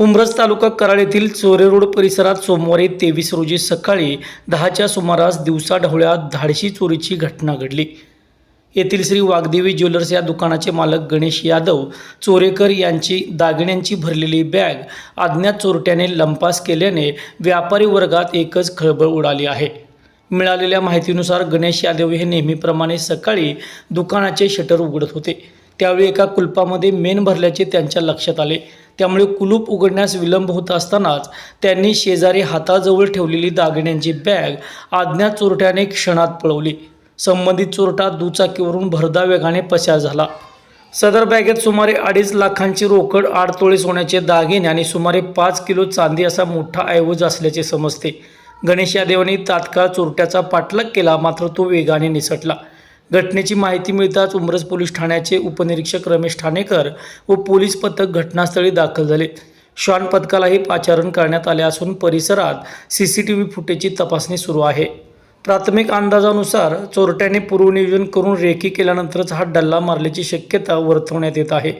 उंब्रज तालुका कराड येथील चोरे रोड परिसरात सोमवारी 23 रोजी सकाळी 10च्या सुमारास दिवसाढवळ्या धाडशी चोरीची घटना घडली। येथील श्री वाग्देवी ज्वेलर्स या दुकानाचे मालक गणेश यादव चोरेकर यांची दागिन्यांची भरलेली बॅग अज्ञात चोरट्याने लंपास केल्याने व्यापारी वर्गात एकच खळबळ उडाली आहे। मिळालेल्या माहितीनुसार गणेश यादव हे नेहमीप्रमाणे सकाळी दुकानाचे शटर उघडत होते। त्यावेळी एका कुलपामध्ये मेण भरल्याचे त्यांच्या लक्षात आले। त्यामुळे कुलूप उघडण्यास विलंब होत असतानाच त्यांनी शेजारी हाताजवळ ठेवलेली दागिन्यांची बॅग अज्ञात चोरट्याने क्षणात पळवली। संबंधित चोरटा दुचाकीवरून भरधाव वेगाने पसार झाला। सदर बॅगेत सुमारे 2.5 लाखांची रोकड, 8 तोळे सोन्याचे दागिने आणि सुमारे 5 किलो चांदी असा मोठा ऐवज असल्याचे समजते। गणेश यादवने तात्काळ चोरट्याचा पाठलाग केला, मात्र तो वेगाने निसटला। घटनेची माहिती मिळताच उंब्रज पोलीस ठाण्याचे उपनिरीक्षक रमेश ठाणेकर व पोलीस पथक घटनास्थळी दाखल झाले। श्वान पथकालाही पाचारण करण्यात आले असून परिसरात सीसीटीव्ही फुटेजची तपासणी सुरू आहे। प्राथमिक अंदाजानुसार चोरट्याने पूर्वनियोजन करून रेकी केल्यानंतरच हा डल्ला मारल्याची शक्यता वर्तवण्यात येत आहे।